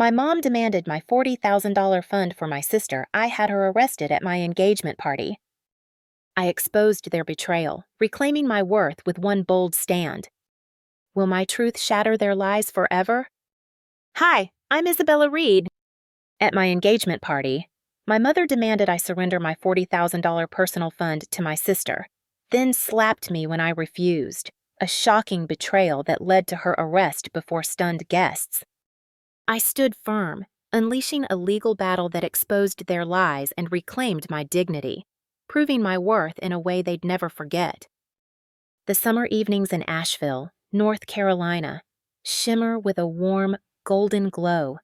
My mom demanded my $40,000 fund for my sister. I had her arrested at my engagement party. I exposed their betrayal, reclaiming my worth with one bold stand. Will my truth shatter their lies forever? Hi, I'm Isabella Reed. At my engagement party, my mother demanded I surrender my $40,000 personal fund to my sister, then slapped me when I refused, a shocking betrayal that led to her arrest before stunned guests. I stood firm, unleashing a legal battle that exposed their lies and reclaimed my dignity, proving my worth in a way they'd never forget. The summer evenings in Asheville, North Carolina, shimmer with a warm, golden glow,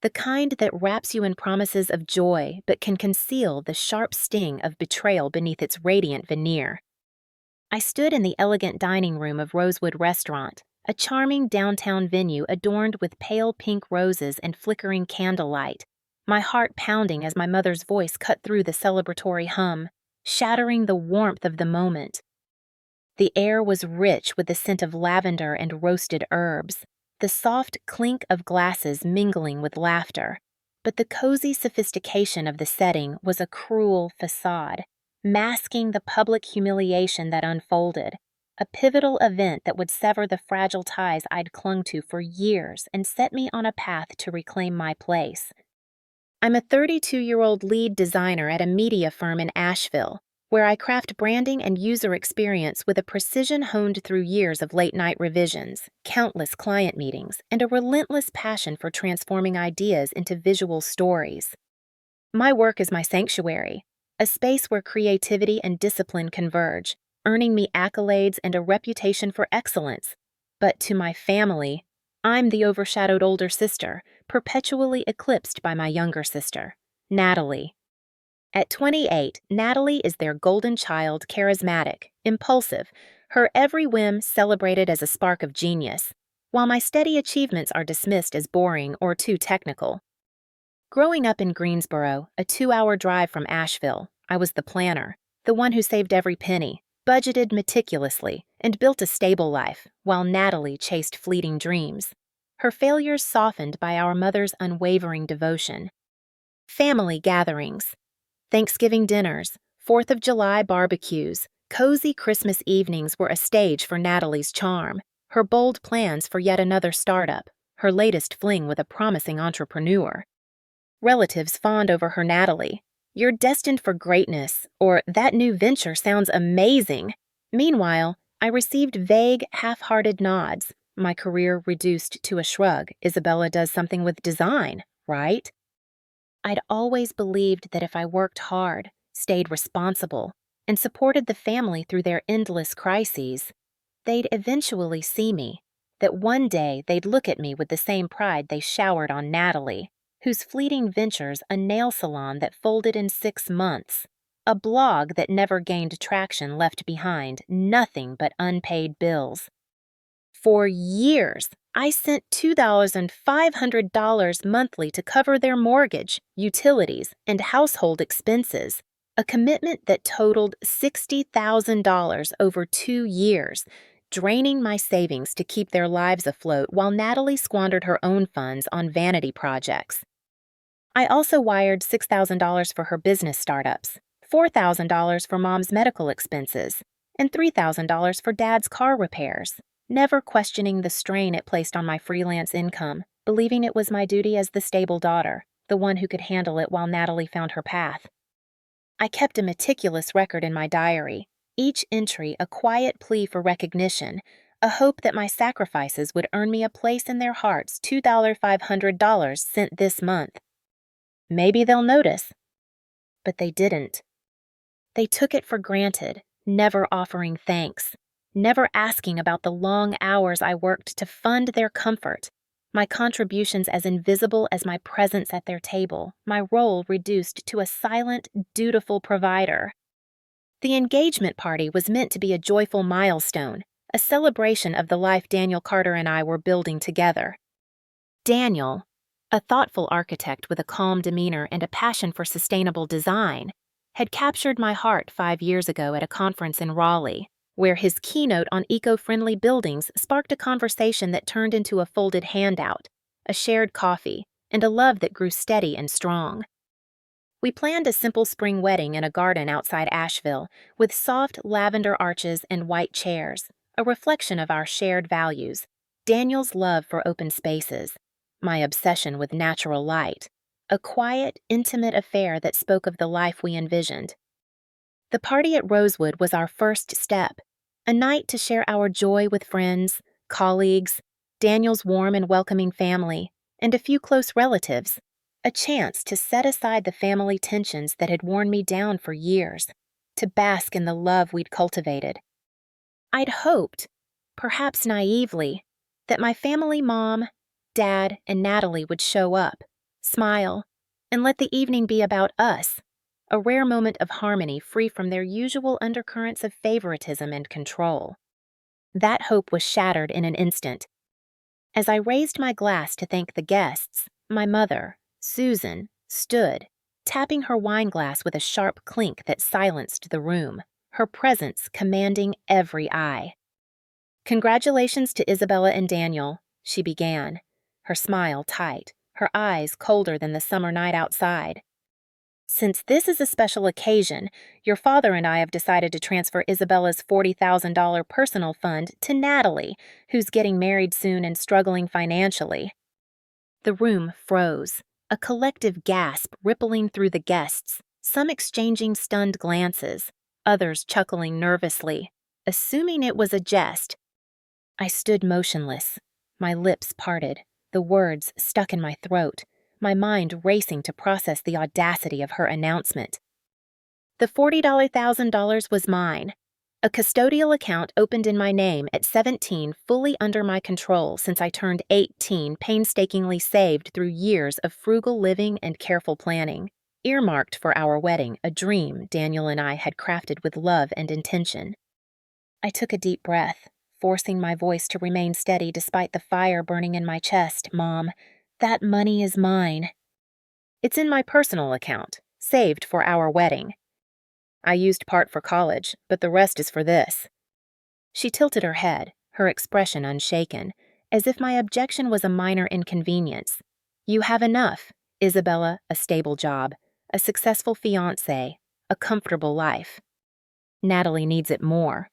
the kind that wraps you in promises of joy but can conceal the sharp sting of betrayal beneath its radiant veneer. I stood in the elegant dining room of Rosewood Restaurant, a charming downtown venue adorned with pale pink roses and flickering candlelight, my heart pounding as my mother's voice cut through the celebratory hum, shattering the warmth of the moment. The air was rich with the scent of lavender and roasted herbs, the soft clink of glasses mingling with laughter, but the cozy sophistication of the setting was a cruel facade, masking the public humiliation that unfolded, a pivotal event that would sever the fragile ties I'd clung to for years and set me on a path to reclaim my place. I'm a 32-year-old lead designer at a media firm in Asheville, where I craft branding and user experience with a precision honed through years of late-night revisions, countless client meetings, and a relentless passion for transforming ideas into visual stories. My work is my sanctuary, a space where creativity and discipline converge, earning me accolades and a reputation for excellence. But to my family, I'm the overshadowed older sister, perpetually eclipsed by my younger sister, Natalie. At 28, Natalie is their golden child, charismatic, impulsive, her every whim celebrated as a spark of genius, while my steady achievements are dismissed as boring or too technical. Growing up in Greensboro, a 2-hour drive from Asheville, I was the planner, the one who saved every penny, budgeted meticulously, and built a stable life, while Natalie chased fleeting dreams, her failures softened by our mother's unwavering devotion. Family gatherings. Thanksgiving dinners, 4th of July barbecues, cozy Christmas evenings were a stage for Natalie's charm, her bold plans for yet another startup, her latest fling with a promising entrepreneur. Relatives fawned over her Natalie. You're destined for greatness, or that new venture sounds amazing. Meanwhile, I received vague, half-hearted nods, my career reduced to a shrug. Isabella does something with design, right? I'd always believed that if I worked hard, stayed responsible, and supported the family through their endless crises, they'd eventually see me, that one day they'd look at me with the same pride they showered on Natalie, whose fleeting ventures a nail salon that folded in 6 months, a blog that never gained traction left behind nothing but unpaid bills. For years, I sent $2,500 monthly to cover their mortgage, utilities, and household expenses, a commitment that totaled $60,000 over 2 years, draining my savings to keep their lives afloat while Natalie squandered her own funds on vanity projects. I also wired $6,000 for her business startups, $4,000 for Mom's medical expenses, and $3,000 for Dad's car repairs, never questioning the strain it placed on my freelance income, believing it was my duty as the stable daughter, the one who could handle it while Natalie found her path. I kept a meticulous record in my diary, each entry a quiet plea for recognition, a hope that my sacrifices would earn me a place in their hearts. $2,500 sent this month. Maybe they'll notice. But they didn't. They took it for granted, never offering thanks, never asking about the long hours I worked to fund their comfort, my contributions as invisible as my presence at their table, my role reduced to a silent, dutiful provider. The engagement party was meant to be a joyful milestone, a celebration of the life Daniel Carter and I were building together. Daniel, a thoughtful architect with a calm demeanor and a passion for sustainable design, had captured my heart 5 years ago at a conference in Raleigh, where his keynote on eco-friendly buildings sparked a conversation that turned into a folded handout, a shared coffee, and a love that grew steady and strong. We planned a simple spring wedding in a garden outside Asheville, with soft lavender arches and white chairs, a reflection of our shared values: Daniel's love for open spaces, my obsession with natural light, a quiet, intimate affair that spoke of the life we envisioned. The party at Rosewood was our first step, a night to share our joy with friends, colleagues, Daniel's warm and welcoming family, and a few close relatives, a chance to set aside the family tensions that had worn me down for years, to bask in the love we'd cultivated. I'd hoped, perhaps naively, that my family mom, dad, and Natalie would show up, smile, and let the evening be about us, a rare moment of harmony free from their usual undercurrents of favoritism and control. That hope was shattered in an instant. As I raised my glass to thank the guests, my mother, Susan, stood, tapping her wine glass with a sharp clink that silenced the room, her presence commanding every eye. "Congratulations to Isabella and Daniel," she began, her smile tight, her eyes colder than the summer night outside. "Since this is a special occasion, your father and I have decided to transfer Isabella's $40,000 personal fund to Natalie, who's getting married soon and struggling financially." The room froze, a collective gasp rippling through the guests, some exchanging stunned glances, others chuckling nervously, assuming it was a jest. I stood motionless, my lips parted, the words stuck in my throat, my mind racing to process the audacity of her announcement. The $40,000 was mine, a custodial account opened in my name at 17, fully under my control since I turned 18, painstakingly saved through years of frugal living and careful planning, earmarked for our wedding, a dream Daniel and I had crafted with love and intention. I took a deep breath, forcing my voice to remain steady despite the fire burning in my chest. "Mom, that money is mine. It's in my personal account, saved for our wedding. I used part for college, but the rest is for this." She tilted her head, her expression unshaken, as if my objection was a minor inconvenience. "You have enough, Isabella, a stable job, a successful fiancé, a comfortable life. Natalie needs it more.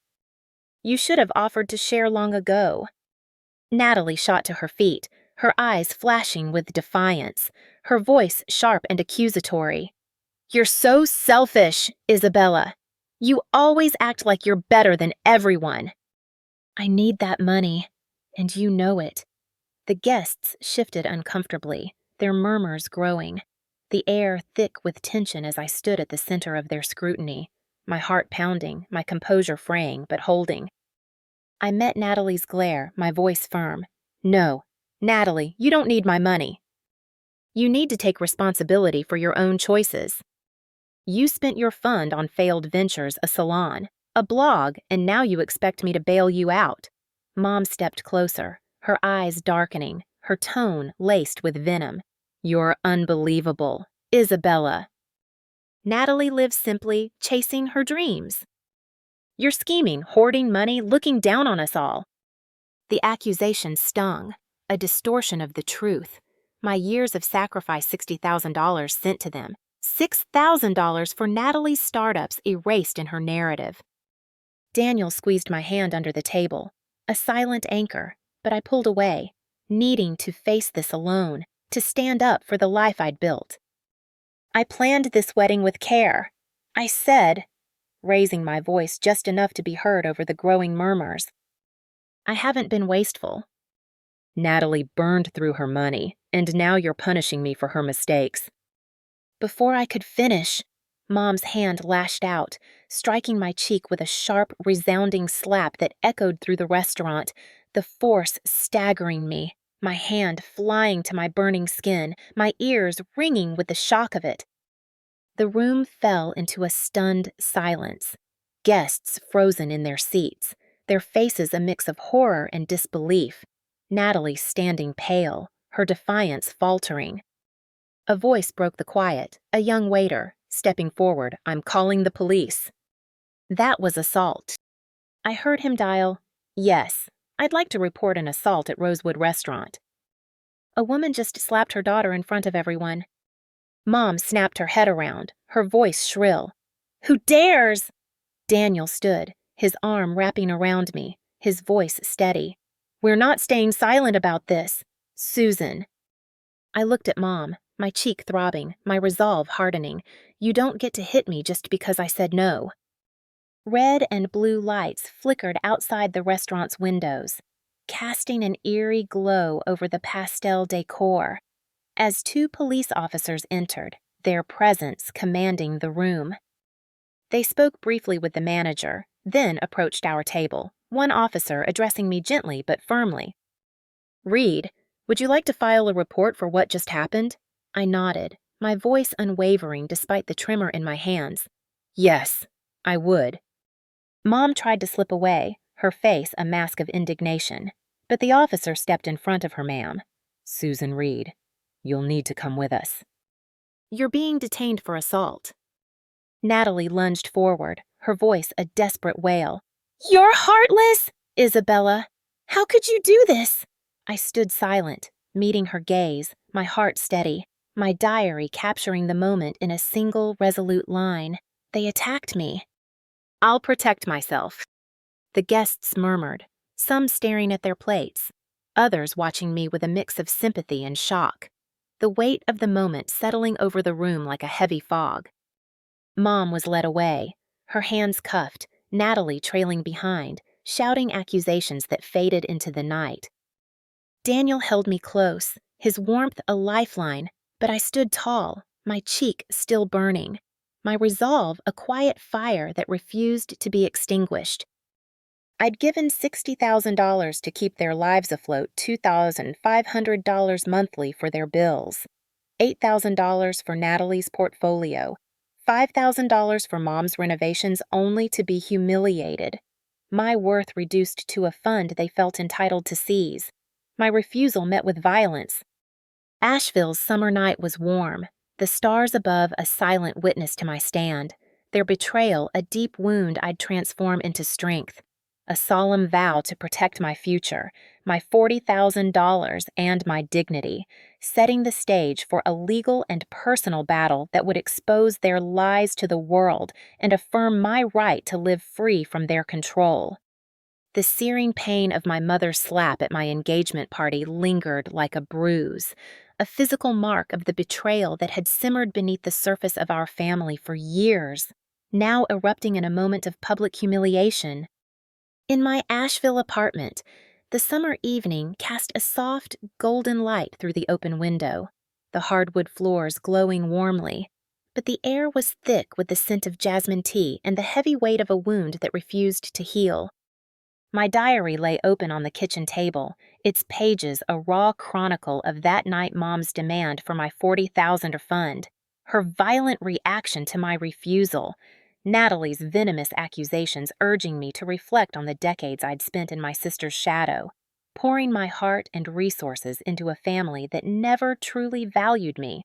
You should have offered to share long ago." Natalie shot to her feet, her eyes flashing with defiance, her voice sharp and accusatory. "You're so selfish, Isabella. You always act like you're better than everyone." "I need that money, and you know it." The guests shifted uncomfortably, their murmurs growing, the air thick with tension as I stood at the center of their scrutiny, my heart pounding, my composure fraying but holding. I met Natalie's glare, my voice firm. "No, Natalie, you don't need my money. You need to take responsibility for your own choices. You spent your fund on failed ventures, a salon, a blog, and now you expect me to bail you out." Mom stepped closer, her eyes darkening, her tone laced with venom. "You're unbelievable, Isabella. Natalie lives simply, chasing her dreams. You're scheming, hoarding money, looking down on us all." The accusation stung, a distortion of the truth. My years of sacrifice, $60,000 sent to them, $6,000 for Natalie's startups erased in her narrative. Daniel squeezed my hand under the table, a silent anchor, but I pulled away, needing to face this alone, to stand up for the life I'd built. "I planned this wedding with care," I said, raising my voice just enough to be heard over the growing murmurs. "I haven't been wasteful." "Natalie burned through her money, and now you're punishing me for her mistakes." Before I could finish, Mom's hand lashed out, striking my cheek with a sharp, resounding slap that echoed through the restaurant, the force staggering me, my hand flying to my burning skin, my ears ringing with the shock of it. The room fell into a stunned silence, guests frozen in their seats, their faces a mix of horror and disbelief, Natalie standing pale, her defiance faltering. A voice broke the quiet, a young waiter, stepping forward. "I'm calling the police." That was assault. I heard him dial, "Yes, I'd like to report an assault at Rosewood Restaurant." A woman just slapped her daughter in front of everyone. Mom snapped her head around, her voice shrill. Who dares? Daniel stood, his arm wrapping around me, his voice steady. We're not staying silent about this. Susan. I looked at Mom, my cheek throbbing, my resolve hardening. You don't get to hit me just because I said no. Red and blue lights flickered outside the restaurant's windows, casting an eerie glow over the pastel decor. As two police officers entered, their presence commanding the room. They spoke briefly with the manager, then approached our table, one officer addressing me gently but firmly. Reed, would you like to file a report for what just happened? I nodded, my voice unwavering despite the tremor in my hands. Yes, I would. Mom tried to slip away, her face a mask of indignation, but the officer stepped in front of her, ma'am. Susan Reed, you'll need to come with us. You're being detained for assault. Natalie lunged forward, her voice a desperate wail. You're heartless! Isabella, how could you do this? I stood silent, meeting her gaze, my heart steady, my diary capturing the moment in a single resolute line. They attacked me. I'll protect myself. The guests murmured, some staring at their plates, others watching me with a mix of sympathy and shock, the weight of the moment settling over the room like a heavy fog. Mom was led away, her hands cuffed, Natalie trailing behind, shouting accusations that faded into the night. Daniel held me close, his warmth a lifeline, but I stood tall, my cheek still burning, my resolve a quiet fire that refused to be extinguished. I'd given $60,000 to keep their lives afloat, $2,500 monthly for their bills, $8,000 for Natalie's portfolio, $5,000 for Mom's renovations only to be humiliated. My worth reduced to a fund they felt entitled to seize. My refusal met with violence. Asheville's summer night was warm, the stars above a silent witness to my stand, their betrayal a deep wound I'd transform into strength, a solemn vow to protect my future, my $40,000 and my dignity, setting the stage for a legal and personal battle that would expose their lies to the world and affirm my right to live free from their control. The searing pain of my mother's slap at my engagement party lingered like a bruise, a physical mark of the betrayal that had simmered beneath the surface of our family for years, now erupting in a moment of public humiliation. In my Asheville apartment, the summer evening cast a soft, golden light through the open window, the hardwood floors glowing warmly, but the air was thick with the scent of jasmine tea and the heavy weight of a wound that refused to heal. My diary lay open on the kitchen table, its pages a raw chronicle of that night Mom's demand for my $40,000 fund, her violent reaction to my refusal, Natalie's venomous accusations urging me to reflect on the decades I'd spent in my sister's shadow, pouring my heart and resources into a family that never truly valued me.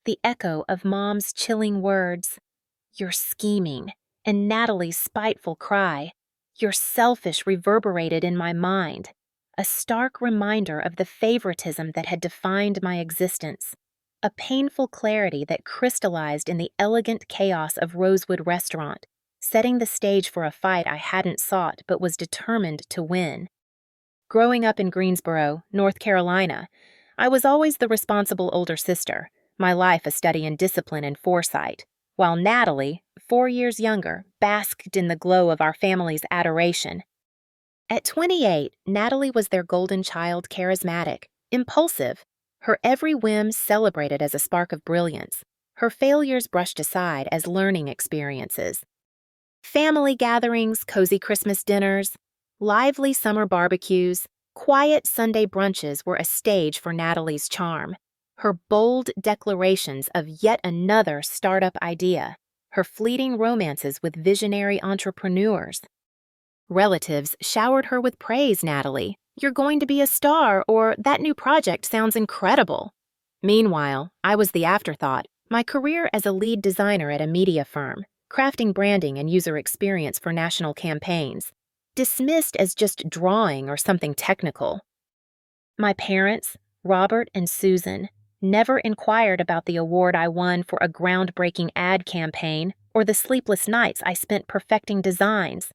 The echo of Mom's chilling words, "You're scheming," and Natalie's spiteful cry, "You're selfish," reverberated in my mind, a stark reminder of the favoritism that had defined my existence, a painful clarity that crystallized in the elegant chaos of Rosewood Restaurant, setting the stage for a fight I hadn't sought but was determined to win. Growing up in Greensboro, North Carolina, I was always the responsible older sister, my life a study in discipline and foresight, while Natalie, 4 years younger, basked in the glow of our family's adoration. At 28, Natalie was their golden child, charismatic, impulsive, her every whim celebrated as a spark of brilliance, her failures brushed aside as learning experiences. Family gatherings, cozy Christmas dinners, lively summer barbecues, quiet Sunday brunches were a stage for Natalie's charm. Her bold declarations of yet another startup idea, her fleeting romances with visionary entrepreneurs. Relatives showered her with praise, Natalie. "You're going to be a star," or "That new project sounds incredible." Meanwhile, I was the afterthought, my career as a lead designer at a media firm, crafting branding and user experience for national campaigns, dismissed as just drawing or something technical. My parents, Robert and Susan never inquired about the award I won for a groundbreaking ad campaign or the sleepless nights I spent perfecting designs.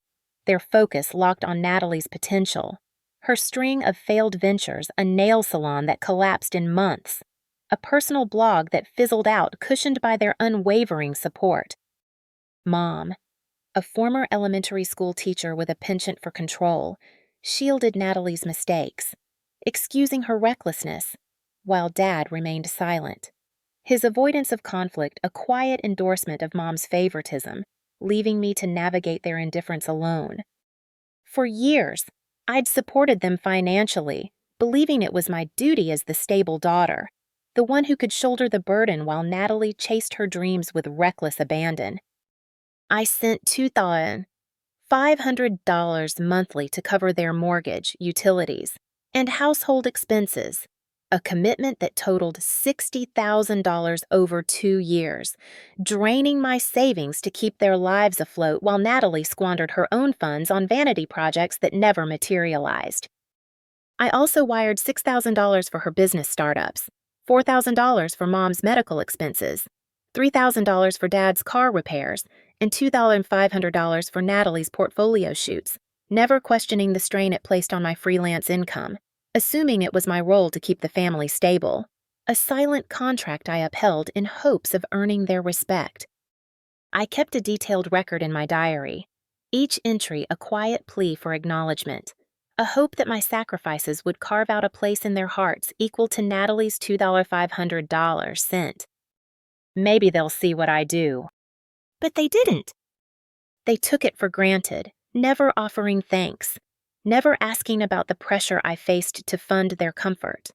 Their focus locked on Natalie's potential. Her string of failed ventures, a nail salon that collapsed in months, a personal blog that fizzled out cushioned by their unwavering support. Mom, a former elementary school teacher with a penchant for control, shielded Natalie's mistakes, excusing her recklessness, while Dad remained silent. His avoidance of conflict a quiet endorsement of Mom's favoritism, leaving me to navigate their indifference alone. For years, I'd supported them financially, believing it was my duty as the stable daughter, the one who could shoulder the burden while Natalie chased her dreams with reckless abandon. I sent $2,500 monthly to cover their mortgage, utilities, and household expenses, a commitment that totaled $60,000 over 2 years, draining my savings to keep their lives afloat while Natalie squandered her own funds on vanity projects that never materialized. I also wired $6,000 for her business startups, $4,000 for Mom's medical expenses, $3,000 for Dad's car repairs, and $2,500 for Natalie's portfolio shoots, never questioning the strain it placed on my freelance income, assuming it was my role to keep the family stable, a silent contract I upheld in hopes of earning their respect. I kept a detailed record in my diary, each entry a quiet plea for acknowledgement, a hope that my sacrifices would carve out a place in their hearts equal to Natalie's $2,500 sent. Maybe they'll see what I do. But they didn't. They took it for granted, never offering thanks, never asking about the pressure I faced to fund their comfort.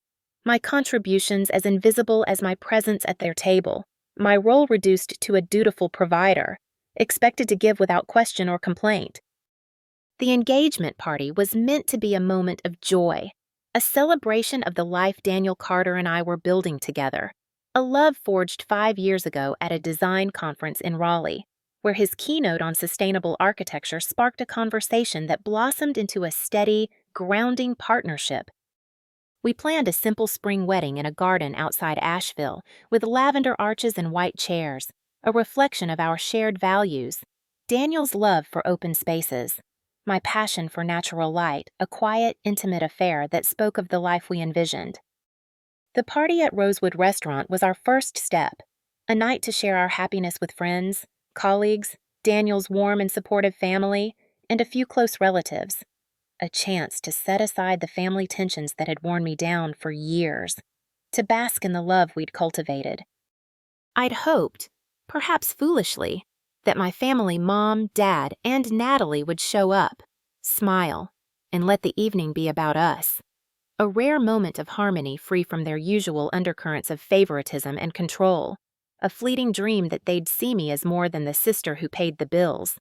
My contributions as invisible as my presence at their table, my role reduced to a dutiful provider, expected to give without question or complaint. The engagement party was meant to be a moment of joy, a celebration of the life Daniel Carter and I were building together, a love forged 5 years ago at a design conference in Raleigh, where his keynote on sustainable architecture sparked a conversation that blossomed into a steady, grounding partnership. We planned a simple spring wedding in a garden outside Asheville, with lavender arches and white chairs, a reflection of our shared values. Daniel's love for open spaces, my passion for natural light, a quiet, intimate affair that spoke of the life we envisioned. The party at Rosewood Restaurant was our first step, a night to share our happiness with friends, colleagues, Daniel's warm and supportive family, and a few close relatives. A chance to set aside the family tensions that had worn me down for years, to bask in the love we'd cultivated. I'd hoped, perhaps foolishly, that my family, Mom, Dad, and Natalie would show up, smile, and let the evening be about us. A rare moment of harmony free from their usual undercurrents of favoritism and control. A fleeting dream that they'd see me as more than the sister who paid the bills.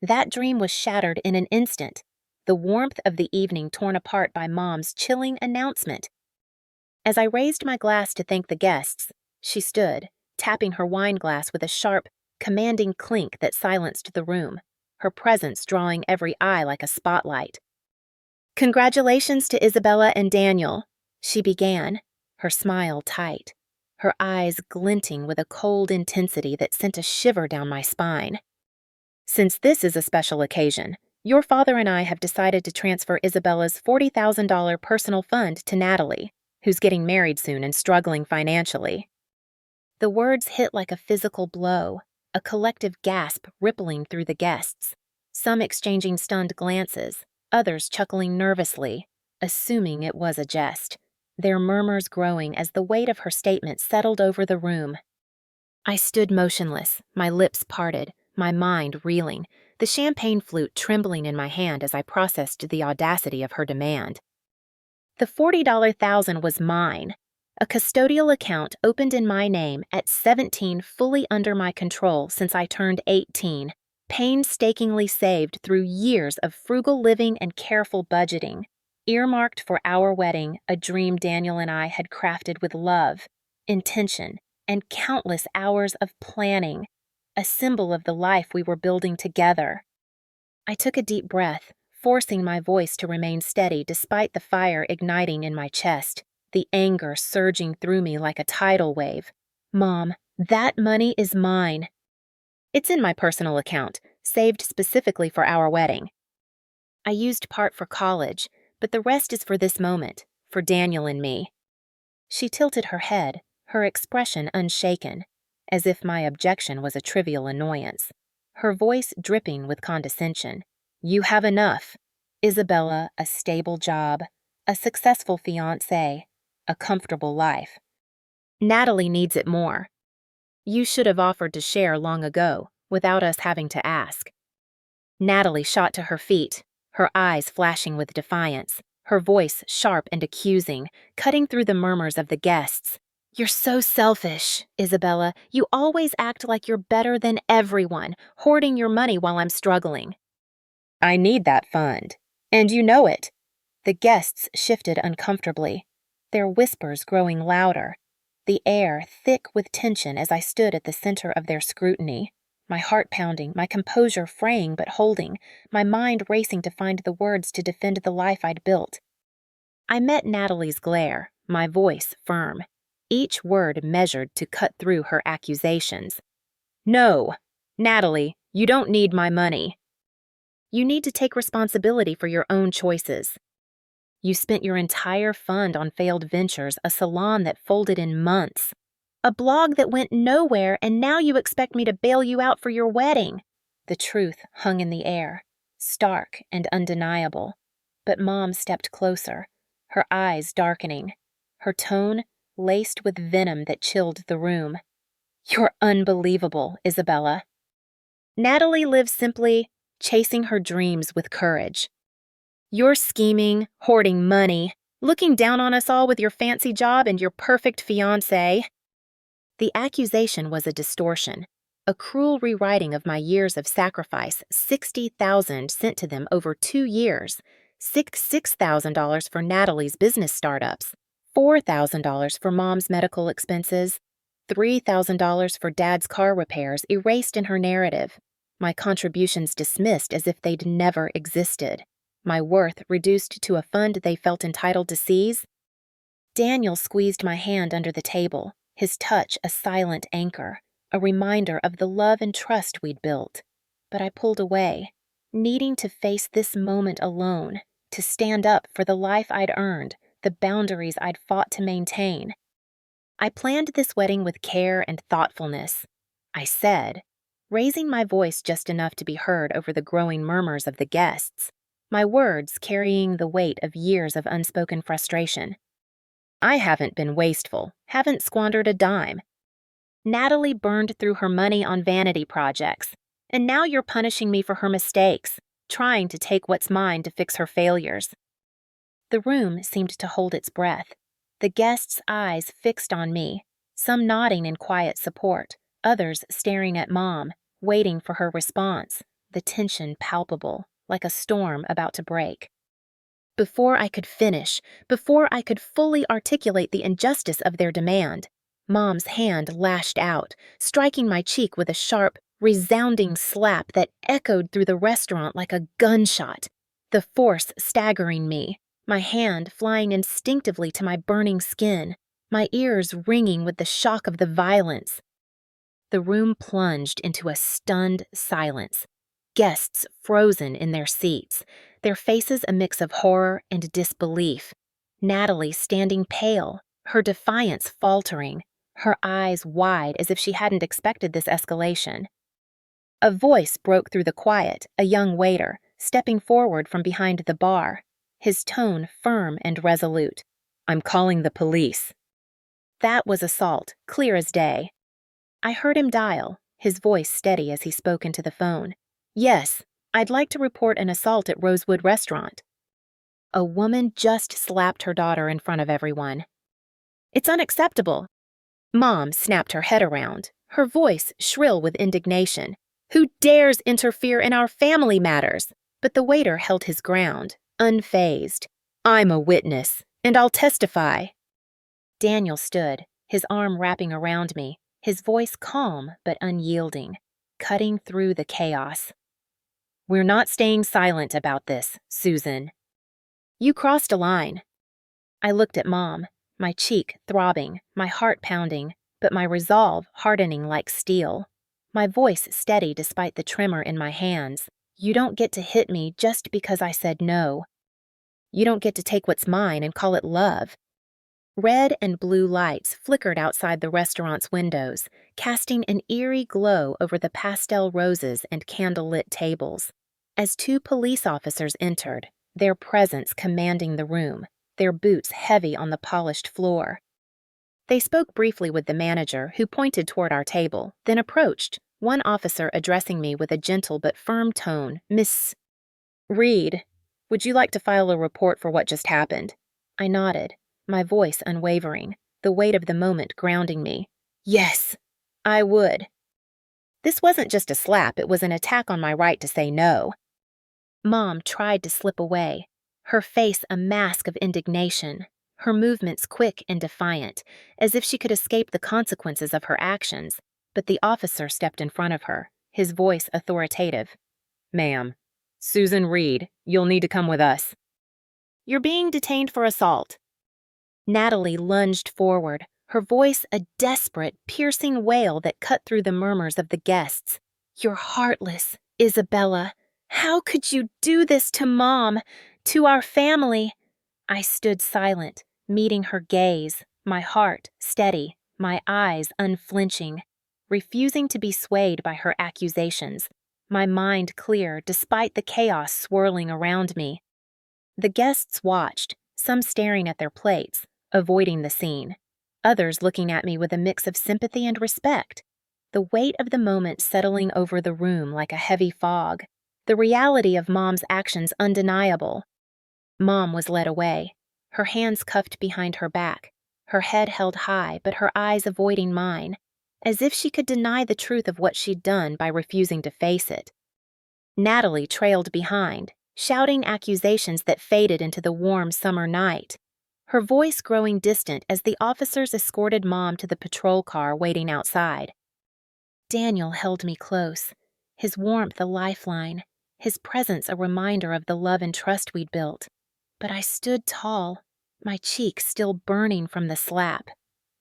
That dream was shattered in an instant, the warmth of the evening torn apart by Mom's chilling announcement. As I raised my glass to thank the guests, she stood, tapping her wine glass with a sharp, commanding clink that silenced the room, her presence drawing every eye like a spotlight. "Congratulations to Isabella and Daniel," she began, her smile tight, her eyes glinting with a cold intensity that sent a shiver down my spine. "Since this is a special occasion, your father and I have decided to transfer Isabella's $40,000 personal fund to Natalie, who's getting married soon and struggling financially." The words hit like a physical blow, a collective gasp rippling through the guests, some exchanging stunned glances, others chuckling nervously, assuming it was a jest, their murmurs growing as the weight of her statement settled over the room. I stood motionless, my lips parted, my mind reeling, the champagne flute trembling in my hand as I processed the audacity of her demand. The $40,000 was mine, a custodial account opened in my name at 17, fully under my control since I turned 18, painstakingly saved through years of frugal living and careful budgeting, earmarked for our wedding, a dream Daniel and I had crafted with love, intention, and countless hours of planning, a symbol of the life we were building together. I took a deep breath, forcing my voice to remain steady despite the fire igniting in my chest. the anger surging through me like a tidal wave. Mom, that money is mine. It's in my personal account, saved specifically for our wedding. I used part for college, but the rest is for this moment, for Daniel and me. She tilted her head, her expression unshaken, as if my objection was a trivial annoyance, her voice dripping with condescension. You have enough. Isabella, a stable job, a successful fiancé, a comfortable life. Natalie needs it more. You should have offered to share long ago, without us having to ask. Natalie shot to her feet, her eyes flashing with defiance, her voice sharp and accusing, cutting through the murmurs of the guests. You're so selfish, Isabella. You always act like you're better than everyone, hoarding your money while I'm struggling. I need that fund, and you know it. The guests shifted uncomfortably, their whispers growing louder, the air thick with tension as I stood at the center of their scrutiny, my heart pounding, my composure fraying but holding, my mind racing to find the words to defend the life I'd built. I met Natalie's glare, my voice firm, each word measured to cut through her accusations. No, Natalie, you don't need my money. You need to take responsibility for your own choices. You spent your entire fund on failed ventures, a salon that folded in months, a blog that went nowhere, and now you expect me to bail you out for your wedding. The truth hung in the air, stark and undeniable. But Mom stepped closer, her eyes darkening, her tone laced with venom that chilled the room. You're unbelievable, Isabella. Natalie lives simply chasing her dreams with courage. You're scheming, hoarding money, looking down on us all with your fancy job and your perfect fiancé. The accusation was a distortion, a cruel rewriting of my years of sacrifice, $60,000 sent to them over 2 years, $6,000 for Natalie's business startups, $4,000 for Mom's medical expenses, $3,000 for Dad's car repairs erased in her narrative, my contributions dismissed as if they'd never existed, my worth reduced to a fund they felt entitled to seize. Daniel squeezed my hand under the table, his touch a silent anchor, a reminder of the love and trust we'd built. But I pulled away, needing to face this moment alone, to stand up for the life I'd earned, the boundaries I'd fought to maintain. I planned this wedding with care and thoughtfulness, I said, raising my voice just enough to be heard over the growing murmurs of the guests, my words carrying the weight of years of unspoken frustration. I haven't been wasteful, haven't squandered a dime. Natalie burned through her money on vanity projects, and now you're punishing me for her mistakes, trying to take what's mine to fix her failures. The room seemed to hold its breath, the guests' eyes fixed on me, some nodding in quiet support, others staring at Mom, waiting for her response, the tension palpable, like a storm about to break. Before I could finish, before I could fully articulate the injustice of their demand, Mom's hand lashed out, striking my cheek with a sharp, resounding slap that echoed through the restaurant like a gunshot, the force staggering me, my hand flying instinctively to my burning skin, my ears ringing with the shock of the violence. The room plunged into a stunned silence, guests frozen in their seats, their faces a mix of horror and disbelief, Natalie standing pale, her defiance faltering, her eyes wide as if she hadn't expected this escalation. A voice broke through the quiet, a young waiter, stepping forward from behind the bar, his tone firm and resolute. I'm calling the police. That was assault, clear as day. I heard him dial, his voice steady as he spoke into the phone. Yes, I'd like to report an assault at Rosewood Restaurant. A woman just slapped her daughter in front of everyone. It's unacceptable. Mom snapped her head around, her voice shrill with indignation. Who dares interfere in our family matters? But the waiter held his ground, unfazed. I'm a witness, and I'll testify. Daniel stood, his arm wrapping around me, his voice calm but unyielding, cutting through the chaos. We're not staying silent about this, Susan. You crossed a line. I looked at Mom, my cheek throbbing, my heart pounding, but my resolve hardening like steel. My voice steady despite the tremor in my hands. You don't get to hit me just because I said no. You don't get to take what's mine and call it love. Red and blue lights flickered outside the restaurant's windows, casting an eerie glow over the pastel roses and candlelit tables. As two police officers entered, their presence commanding the room, their boots heavy on the polished floor. They spoke briefly with the manager, who pointed toward our table, then approached, one officer addressing me with a gentle but firm tone. "Miss Reed, would you like to file a report for what just happened?" I nodded, my voice unwavering, the weight of the moment grounding me. Yes, I would. This wasn't just a slap, it was an attack on my right to say no. Mom tried to slip away, her face a mask of indignation, her movements quick and defiant, as if she could escape the consequences of her actions, but the officer stepped in front of her, his voice authoritative. "Ma'am, Susan Reed, you'll need to come with us." "You're being detained for assault." Natalie lunged forward, her voice a desperate, piercing wail that cut through the murmurs of the guests. "You're heartless, Isabella. How could you do this to Mom, to our family?" I stood silent, meeting her gaze, my heart steady, my eyes unflinching, refusing to be swayed by her accusations, my mind clear despite the chaos swirling around me. The guests watched, some staring at their plates, avoiding the scene, others looking at me with a mix of sympathy and respect, the weight of the moment settling over the room like a heavy fog, the reality of Mom's actions undeniable. Mom was led away, her hands cuffed behind her back, her head held high but her eyes avoiding mine, as if she could deny the truth of what she'd done by refusing to face it. Natalie trailed behind, shouting accusations that faded into the warm summer night, her voice growing distant as the officers escorted Mom to the patrol car waiting outside. Daniel held me close, his warmth a lifeline, his presence a reminder of the love and trust we'd built. But I stood tall, my cheek still burning from the slap,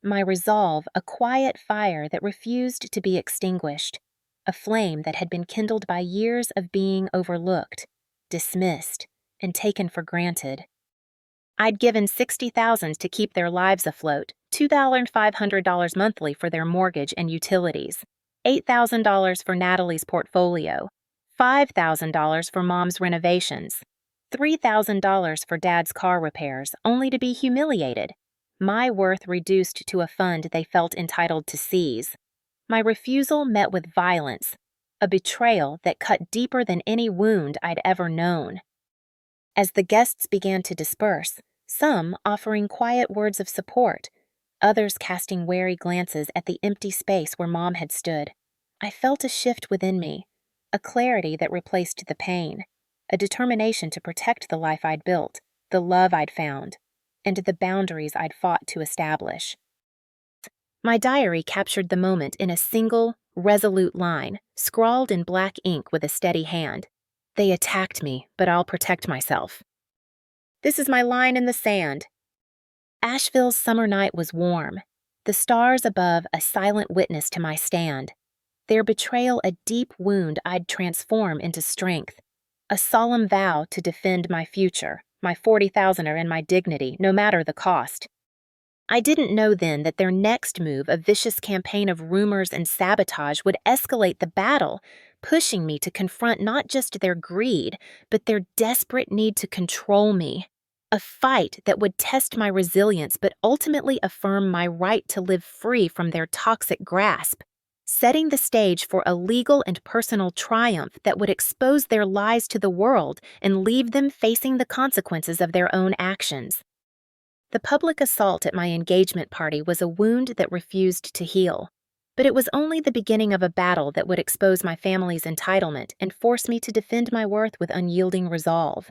my resolve a quiet fire that refused to be extinguished, a flame that had been kindled by years of being overlooked, dismissed, and taken for granted. I'd given $60,000 to keep their lives afloat, $2,500 monthly for their mortgage and utilities, $8,000 for Natalie's portfolio, $5,000 for Mom's renovations, $3,000 for Dad's car repairs, only to be humiliated, my worth reduced to a fund they felt entitled to seize. My refusal met with violence, a betrayal that cut deeper than any wound I'd ever known. As the guests began to disperse, some offering quiet words of support, others casting wary glances at the empty space where Mom had stood, I felt a shift within me, a clarity that replaced the pain, a determination to protect the life I'd built, the love I'd found, and the boundaries I'd fought to establish. My diary captured the moment in a single, resolute line, scrawled in black ink with a steady hand. "They attacked me, but I'll protect myself." This is my line in the sand. Asheville's summer night was warm, the stars above a silent witness to my stand, their betrayal a deep wound I'd transform into strength, a solemn vow to defend my future, my $40,000 and my dignity, no matter the cost. I didn't know then that their next move, a vicious campaign of rumors and sabotage, would escalate the battle, pushing me to confront not just their greed, but their desperate need to control me. A fight that would test my resilience but ultimately affirm my right to live free from their toxic grasp, setting the stage for a legal and personal triumph that would expose their lies to the world and leave them facing the consequences of their own actions. The public assault at my engagement party was a wound that refused to heal, but it was only the beginning of a battle that would expose my family's entitlement and force me to defend my worth with unyielding resolve.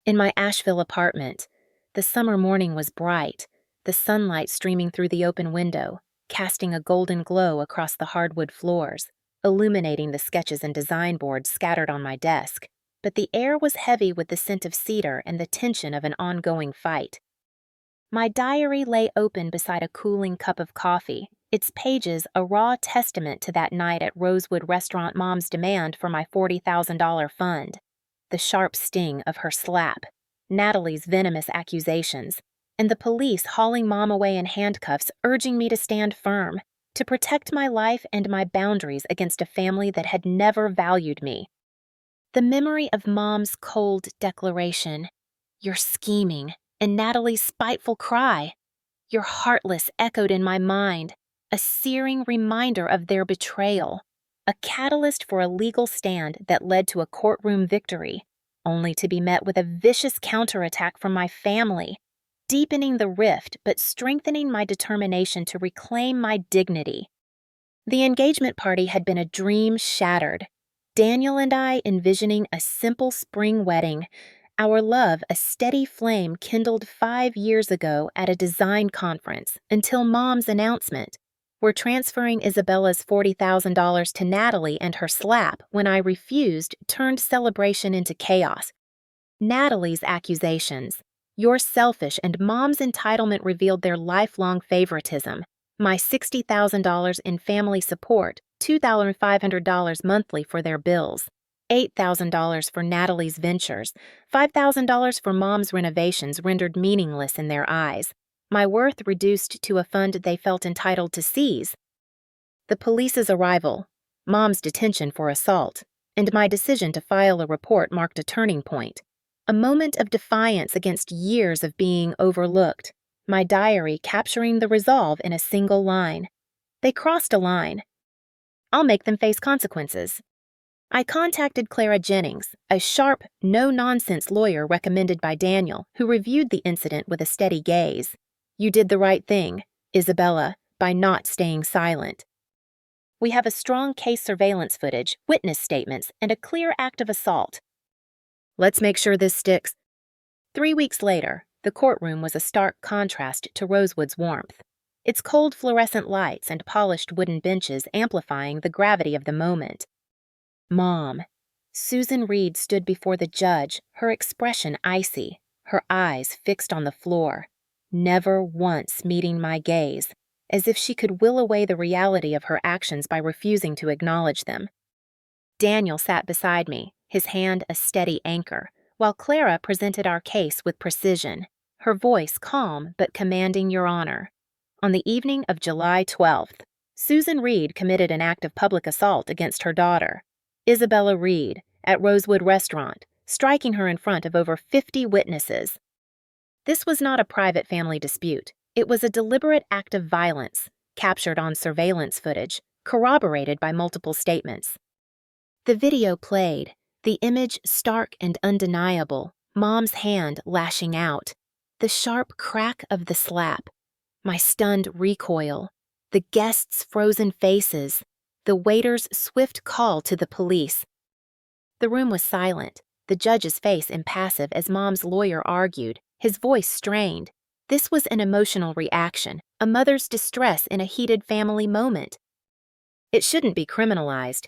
In my Asheville apartment, the summer morning was bright, the sunlight streaming through the open window, casting a golden glow across the hardwood floors, illuminating the sketches and design boards scattered on my desk, but the air was heavy with the scent of cedar and the tension of an ongoing fight. My diary lay open beside a cooling cup of coffee, its pages a raw testament to that night at Rosewood Restaurant Mom's demand for my $40,000 fund. The sharp sting of her slap, Natalie's venomous accusations, and the police hauling Mom away in handcuffs, urging me to stand firm, to protect my life and my boundaries against a family that had never valued me. The memory of Mom's cold declaration, "You're scheming," and Natalie's spiteful cry, "You're heartless," echoed in my mind, a searing reminder of their betrayal, a catalyst for a legal stand that led to a courtroom victory, only to be met with a vicious counterattack from my family, deepening the rift but strengthening my determination to reclaim my dignity. The engagement party had been a dream shattered. Daniel and I envisioning a simple spring wedding, our love a steady flame kindled 5 years ago at a design conference until Mom's announcement. We're transferring Isabella's $40,000 to Natalie, and her slap, when I refused, turned celebration into chaos. Natalie's accusations, "You're selfish," and Mom's entitlement revealed their lifelong favoritism. My $60,000 in family support, $2,500 monthly for their bills, $8,000 for Natalie's ventures, $5,000 for Mom's renovations rendered meaningless in their eyes. My worth reduced to a fund they felt entitled to seize. The police's arrival, Mom's detention for assault, and my decision to file a report marked a turning point. A moment of defiance against years of being overlooked, my diary capturing the resolve in a single line. They crossed a line. I'll make them face consequences. I contacted Clara Jennings, a sharp, no-nonsense lawyer recommended by Daniel, who reviewed the incident with a steady gaze. "You did the right thing, Isabella, by not staying silent. We have a strong case surveillance footage, witness statements, and a clear act of assault. Let's make sure this sticks." 3 weeks later, the courtroom was a stark contrast to Rosewood's warmth, its cold fluorescent lights and polished wooden benches amplifying the gravity of the moment. Mom. Susan Reed stood before the judge, her expression icy, her eyes fixed on the floor, never once meeting my gaze, as if she could will away the reality of her actions by refusing to acknowledge them. Daniel sat beside me, his hand a steady anchor, while Clara presented our case with precision, her voice calm but commanding your honor. On the evening of July 12th, Susan Reed committed an act of public assault against her daughter, Isabella Reed, at Rosewood Restaurant, striking her in front of over 50 witnesses. This was not a private family dispute. It was a deliberate act of violence, captured on surveillance footage, corroborated by multiple statements. The video played, the image stark and undeniable, Mom's hand lashing out, the sharp crack of the slap, my stunned recoil, the guests' frozen faces, the waiter's swift call to the police. The room was silent, the judge's face impassive as Mom's lawyer argued, his voice strained. This was an emotional reaction, a mother's distress in a heated family moment. It shouldn't be criminalized.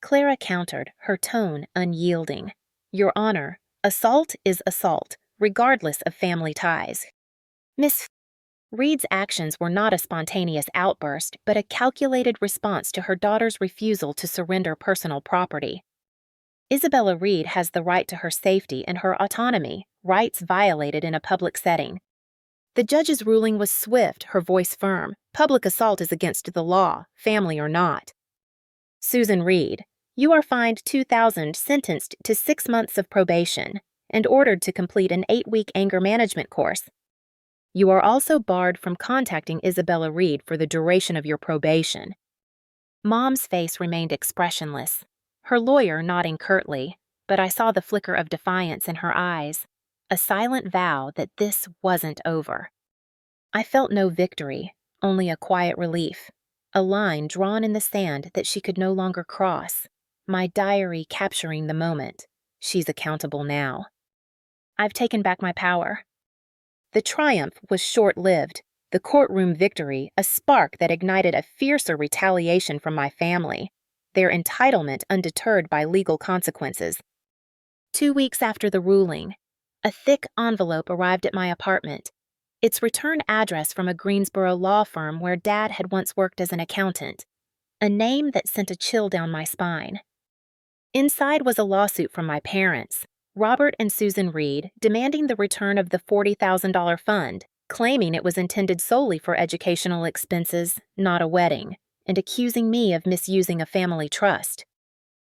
Clara countered, her tone unyielding. Your Honor, assault is assault, regardless of family ties. Miss Reed's actions were not a spontaneous outburst, but a calculated response to her daughter's refusal to surrender personal property. Isabella Reed has the right to her safety and her autonomy, rights violated in a public setting. The judge's ruling was swift, her voice firm. Public assault is against the law, family or not. Susan Reed, you are fined $2,000, sentenced to 6 months of probation, and ordered to complete an 8-week anger management course. You are also barred from contacting Isabella Reed for the duration of your probation. Mom's face remained expressionless, her lawyer nodding curtly, but I saw the flicker of defiance in her eyes, a silent vow that this wasn't over. I felt no victory, only a quiet relief, a line drawn in the sand that she could no longer cross, my diary capturing the moment. She's accountable now. I've taken back my power. The triumph was short-lived, the courtroom victory a spark that ignited a fiercer retaliation from my family, their entitlement undeterred by legal consequences. 2 weeks after the ruling, a thick envelope arrived at my apartment. its return address from a Greensboro law firm where Dad had once worked as an accountant, a name that sent a chill down my spine. Inside was a lawsuit from my parents, Robert and Susan Reed, demanding the return of the $40,000 fund, claiming it was intended solely for educational expenses, not a wedding, and accusing me of misusing a family trust.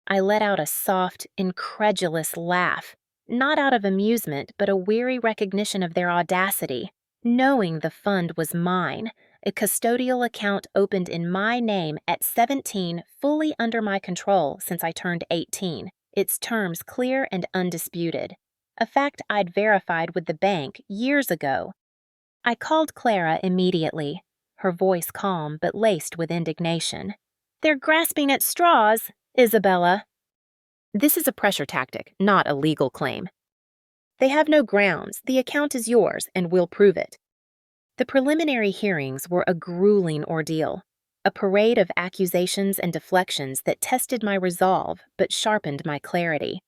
I let out a soft, incredulous laugh, not out of amusement, but a weary recognition of their audacity, knowing the fund was mine, a custodial account opened in my name at 17, fully under my control since I turned 18, its terms clear and undisputed, a fact I'd verified with the bank years ago. I called Clara immediately, her voice calm but laced with indignation. "They're grasping at straws, Isabella." "This is a pressure tactic, not a legal claim." "They have no grounds. The account is yours, and we'll prove it." The preliminary hearings were a grueling ordeal, a parade of accusations and deflections that tested my resolve but sharpened my clarity.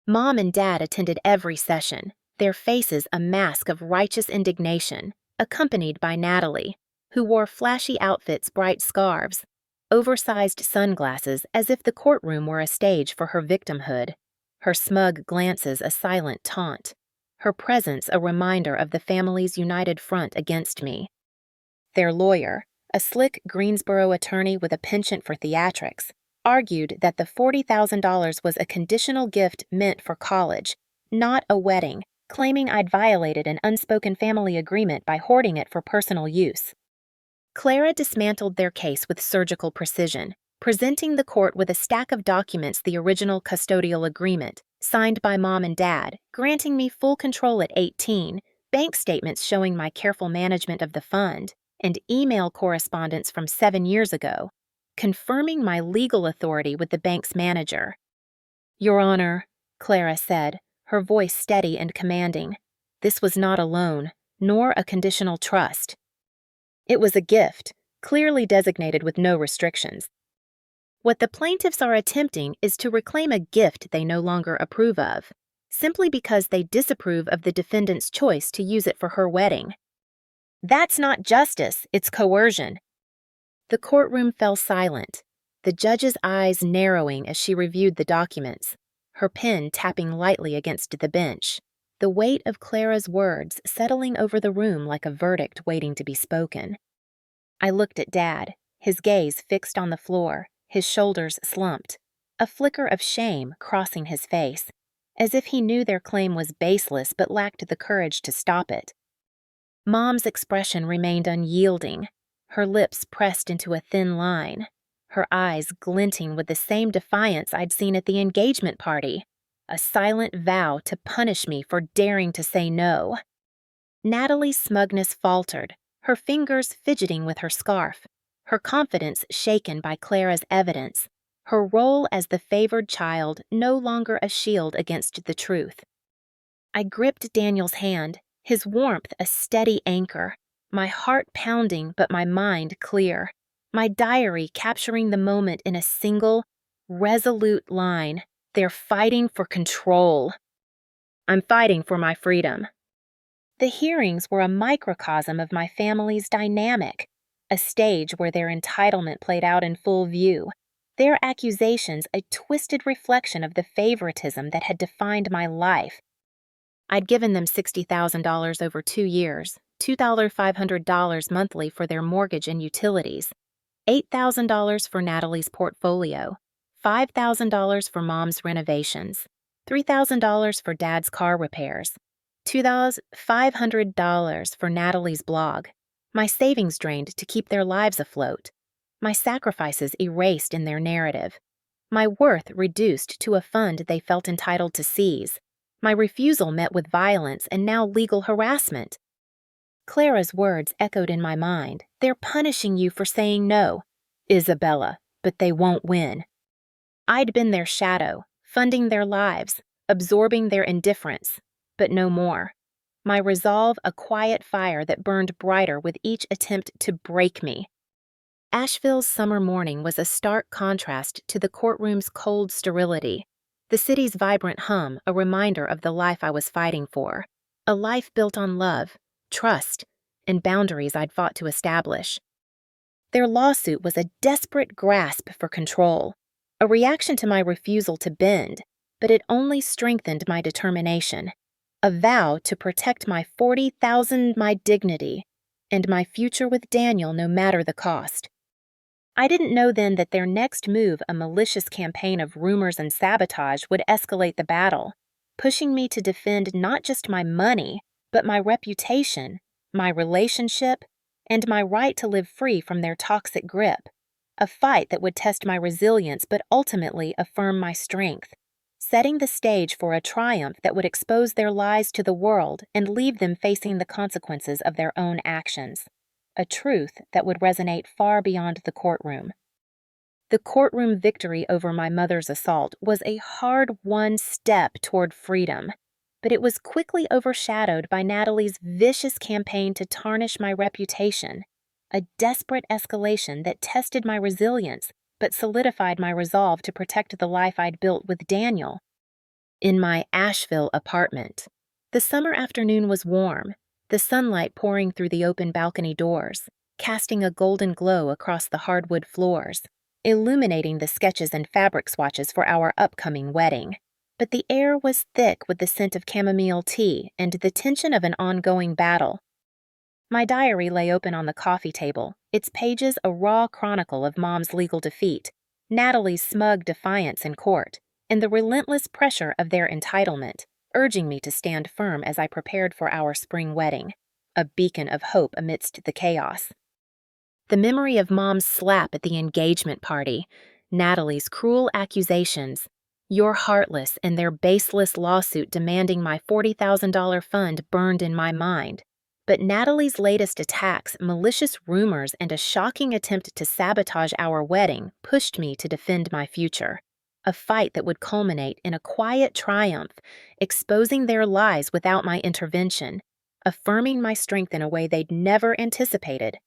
Mom and Dad attended every session, their faces a mask of righteous indignation, accompanied by Natalie, who wore flashy outfits, bright scarves, oversized sunglasses as if the courtroom were a stage for her victimhood, her smug glances a silent taunt, her presence a reminder of the family's united front against me. Their lawyer, a slick Greensboro attorney with a penchant for theatrics, argued that the $40,000 was a conditional gift meant for college, not a wedding, claiming I'd violated an unspoken family agreement by hoarding it for personal use. Clara dismantled their case with surgical precision, presenting the court with a stack of documents, the original custodial agreement, signed by Mom and Dad, granting me full control at 18, bank statements showing my careful management of the fund, and email correspondence from 7 years ago, confirming my legal authority with the bank's manager. "Your Honor," Clara said, her voice steady and commanding, "this was not a loan, nor a conditional trust. It was a gift, clearly designated with no restrictions. What the plaintiffs are attempting is to reclaim a gift they no longer approve of, simply because they disapprove of the defendant's choice to use it for her wedding. That's not justice, it's coercion." The courtroom fell silent, the judge's eyes narrowing as she reviewed the documents, her pen tapping lightly against the bench, the weight of Clara's words settling over the room like a verdict waiting to be spoken. I looked at Dad, his gaze fixed on the floor, his shoulders slumped, a flicker of shame crossing his face, as if he knew their claim was baseless but lacked the courage to stop it. Mom's expression remained unyielding, her lips pressed into a thin line, her eyes glinting with the same defiance I'd seen at the engagement party, a silent vow to punish me for daring to say no. Natalie's smugness faltered, her fingers fidgeting with her scarf, her confidence shaken by Clara's evidence, her role as the favored child no longer a shield against the truth. I gripped Daniel's hand, his warmth a steady anchor, my heart pounding but my mind clear, my diary capturing the moment in a single, resolute line. "They're fighting for control." "I'm fighting for my freedom." The hearings were a microcosm of my family's dynamic, a stage where their entitlement played out in full view, their accusations a twisted reflection of the favoritism that had defined my life. I'd given them $60,000 over 2 years, $2,500 monthly for their mortgage and utilities, $8,000 for Natalie's portfolio, $5,000 for Mom's renovations, $3,000 for Dad's car repairs, $2,500 for Natalie's blog, my savings drained to keep their lives afloat, my sacrifices erased in their narrative, my worth reduced to a fund they felt entitled to seize, my refusal met with violence and now legal harassment. Clara's words echoed in my mind. "They're punishing you for saying no, Isabella, but they won't win." I'd been their shadow, funding their lives, absorbing their indifference, but no more. My resolve a quiet fire that burned brighter with each attempt to break me. Asheville's summer morning was a stark contrast to the courtroom's cold sterility, the city's vibrant hum a reminder of the life I was fighting for, a life built on love, trust, and boundaries I'd fought to establish. Their lawsuit was a desperate grasp for control, a reaction to my refusal to bend, but it only strengthened my determination, a vow to protect my 40,000, my dignity, and my future with Daniel no matter the cost. I didn't know then that their next move, a malicious campaign of rumors and sabotage, would escalate the battle, pushing me to defend not just my money, but my reputation, my relationship, and my right to live free from their toxic grip, a fight that would test my resilience but ultimately affirm my strength, setting the stage for a triumph that would expose their lies to the world and leave them facing the consequences of their own actions, a truth that would resonate far beyond the courtroom. The courtroom victory over my mother's assault was a hard-won step toward freedom, but it was quickly overshadowed by Natalie's vicious campaign to tarnish my reputation, a desperate escalation that tested my resilience but solidified my resolve to protect the life I'd built with Daniel. In my Asheville apartment, the summer afternoon was warm, the sunlight pouring through the open balcony doors, casting a golden glow across the hardwood floors, illuminating the sketches and fabric swatches for our upcoming wedding. But the air was thick with the scent of chamomile tea and the tension of an ongoing battle. My diary lay open on the coffee table, its pages a raw chronicle of Mom's legal defeat, Natalie's smug defiance in court, and the relentless pressure of their entitlement, urging me to stand firm as I prepared for our spring wedding, a beacon of hope amidst the chaos. The memory of Mom's slap at the engagement party, Natalie's cruel accusations, You're Heartless and their baseless lawsuit demanding my $40,000 fund burned in my mind. But Natalie's latest attacks, malicious rumors, and a shocking attempt to sabotage our wedding pushed me to defend my future. A fight that would culminate in a quiet triumph, exposing their lies without my intervention, affirming my strength in a way they'd never anticipated.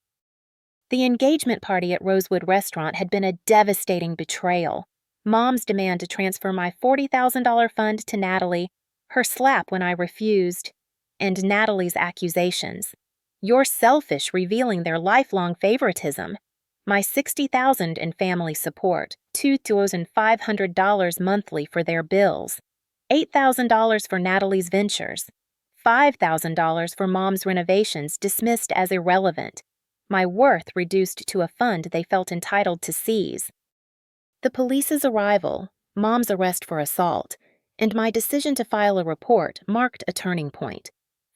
The engagement party at Rosewood Restaurant had been a devastating betrayal. Mom's demand to transfer my $40,000 fund to Natalie, her slap when I refused, and Natalie's accusations. You're selfish, revealing their lifelong favoritism. My $60,000 in family support, $2,500 monthly for their bills, $8,000 for Natalie's ventures, $5,000 for Mom's renovations dismissed as irrelevant. My worth reduced to a fund they felt entitled to seize. The police's arrival, Mom's arrest for assault, and my decision to file a report marked a turning point,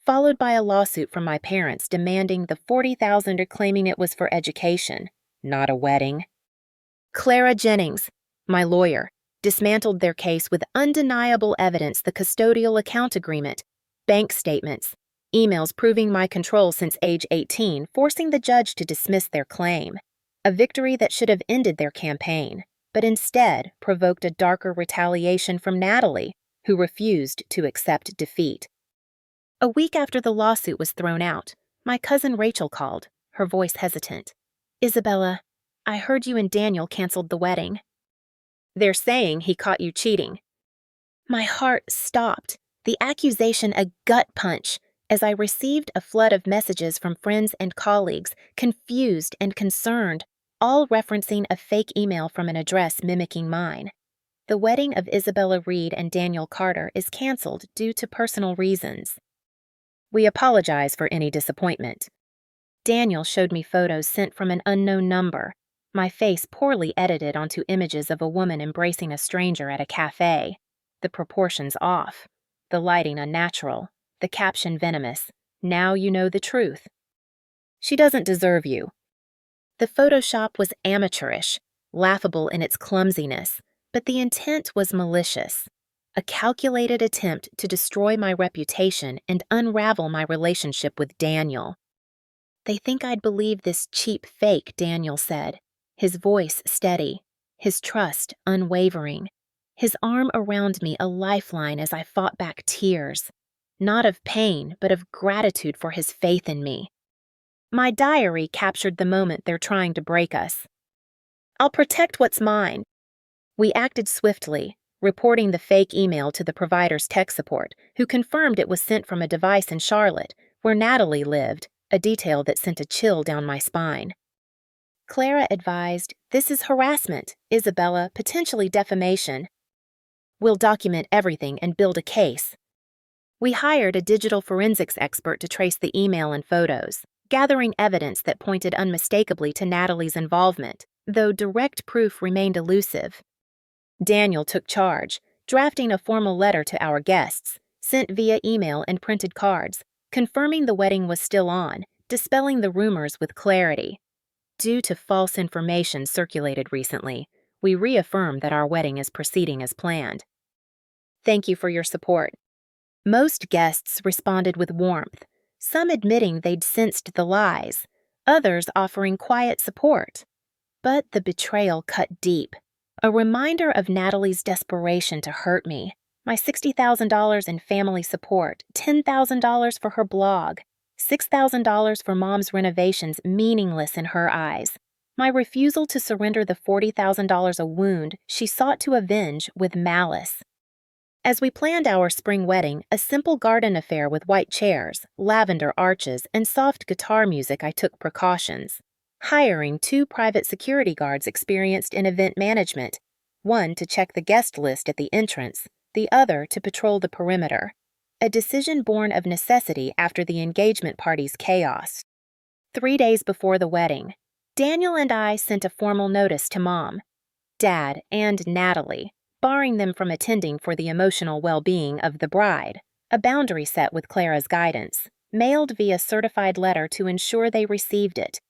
followed by a lawsuit from my parents demanding the $40,000 claiming it was for education, not a wedding. Clara Jennings, my lawyer, dismantled their case with undeniable evidence: the custodial account agreement, bank statements, emails proving my control since age 18, forcing the judge to dismiss their claim. A victory that should have ended their campaign, but instead provoked a darker retaliation from Natalie, who refused to accept defeat. A week after the lawsuit was thrown out, my cousin Rachel called, her voice hesitant. Isabella, I heard you and Daniel canceled the wedding. They're saying he caught you cheating. My heart stopped, the accusation a gut punch, as I received a flood of messages from friends and colleagues, confused and concerned, all referencing a fake email from an address mimicking mine. The wedding of Isabella Reed and Daniel Carter is canceled due to personal reasons. We apologize for any disappointment. Daniel showed me photos sent from an unknown number, my face poorly edited onto images of a woman embracing a stranger at a cafe, the proportions off, the lighting unnatural, the caption venomous. Now you know the truth. She doesn't deserve you. The Photoshop was amateurish, laughable in its clumsiness, but the intent was malicious, a calculated attempt to destroy my reputation and unravel my relationship with Daniel. They think I'd believe this cheap fake, Daniel said, his voice steady, his trust unwavering, his arm around me a lifeline as I fought back tears, not of pain, but of gratitude for his faith in me. My diary captured the moment they're trying to break us. I'll protect what's mine. We acted swiftly, reporting the fake email to the provider's tech support, who confirmed it was sent from a device in Charlotte, where Natalie lived, a detail that sent a chill down my spine. Clara advised, "This is harassment, Isabella, potentially defamation. We'll document everything and build a case." We hired a digital forensics expert to trace the email and photos, gathering evidence that pointed unmistakably to Natalie's involvement, though direct proof remained elusive. Daniel took charge, drafting a formal letter to our guests, sent via email and printed cards, confirming the wedding was still on, dispelling the rumors with clarity. Due to false information circulated recently, we reaffirm that our wedding is proceeding as planned. Thank you for your support. Most guests responded with warmth, some admitting they'd sensed the lies, others offering quiet support. But the betrayal cut deep, a reminder of Natalie's desperation to hurt me. My $60,000 in family support, $10,000 for her blog, $6,000 for Mom's renovations meaningless in her eyes. My refusal to surrender the $40,000 a wound she sought to avenge with malice. As we planned our spring wedding, a simple garden affair with white chairs, lavender arches, and soft guitar music, I took precautions. Hiring 2 private security guards experienced in event management, one to check the guest list at the entrance, the other to patrol the perimeter. A decision born of necessity after the engagement party's chaos. 3 days before the wedding, Daniel and I sent a formal notice to Mom, Dad, and Natalie, barring them from attending for the emotional well-being of the bride, a boundary set with Clara's guidance, mailed via certified letter to ensure they received it.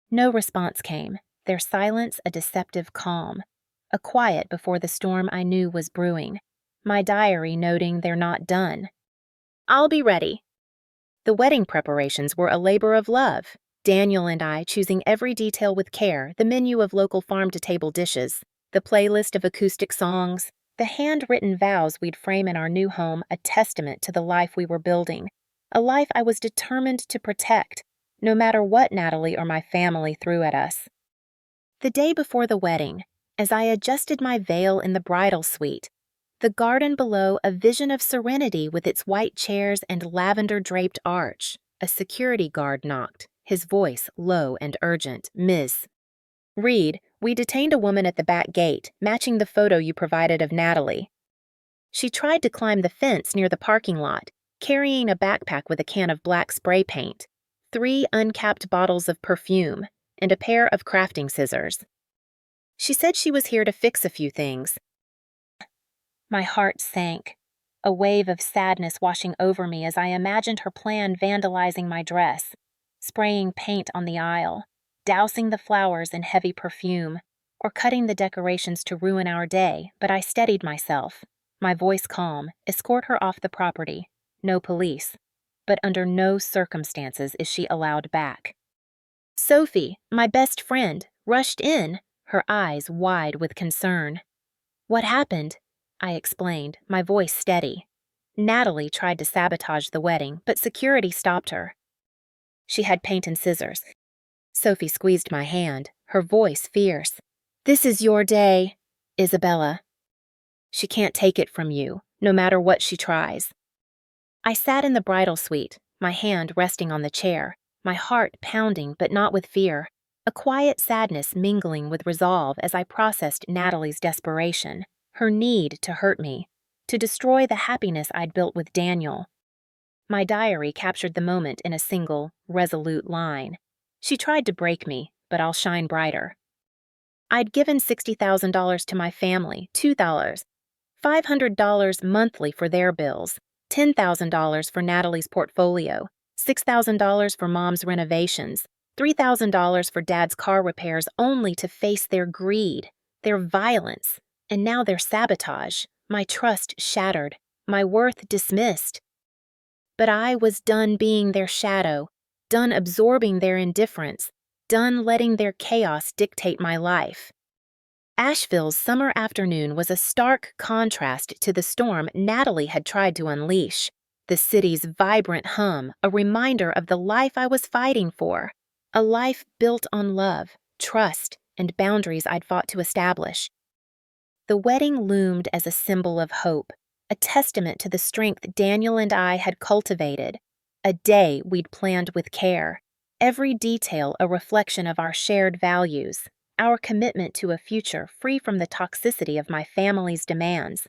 No response came, their silence a deceptive calm, a quiet before the storm I knew was brewing, my diary noting they're not done. I'll be ready. The wedding preparations were a labor of love, Daniel and I choosing every detail with care, the menu of local farm-to-table dishes, the playlist of acoustic songs, the handwritten vows we'd frame in our new home, a testament to the life we were building, a life I was determined to protect, no matter what Natalie or my family threw at us. The day before the wedding, as I adjusted my veil in the bridal suite, the garden below a vision of serenity with its white chairs and lavender-draped arch, a security guard knocked, his voice low and urgent. "Ms. Reed, we detained a woman at the back gate, matching the photo you provided of Natalie. She tried to climb the fence near the parking lot, carrying a backpack with a can of black spray paint, 3 uncapped bottles of perfume, and a pair of crafting scissors. She said she was here to fix a few things." My heart sank, a wave of sadness washing over me as I imagined her plan vandalizing my dress, spraying paint on the aisle, dousing the flowers in heavy perfume, or cutting the decorations to ruin our day, but I steadied myself, my voice calm, escort her off the property, no police, but under no circumstances is she allowed back. Sophie, my best friend, rushed in, her eyes wide with concern. "What happened?" I explained, my voice steady. Natalie tried to sabotage the wedding, but security stopped her. "She had paint and scissors." Sophie squeezed my hand, her voice fierce. "This is your day, Isabella. She can't take it from you, no matter what she tries." I sat in the bridal suite, my hand resting on the chair, my heart pounding but not with fear, a quiet sadness mingling with resolve as I processed Natalie's desperation, her need to hurt me, to destroy the happiness I'd built with Daniel. My diary captured the moment in a single, resolute line. "She tried to break me, but I'll shine brighter." I'd given $60,000 to my family, $2,000, $500 monthly for their bills, $10,000 for Natalie's portfolio, $6,000 for Mom's renovations, $3,000 for Dad's car repairs, only to face their greed, their violence, and now their sabotage, my trust shattered, my worth dismissed. But I was done being their shadow, done absorbing their indifference, done letting their chaos dictate my life. Asheville's summer afternoon was a stark contrast to the storm Natalie had tried to unleash. The city's vibrant hum, a reminder of the life I was fighting for, a life built on love, trust, and boundaries I'd fought to establish. The wedding loomed as a symbol of hope, a testament to the strength Daniel and I had cultivated, a day we'd planned with care, every detail a reflection of our shared values, our commitment to a future free from the toxicity of my family's demands.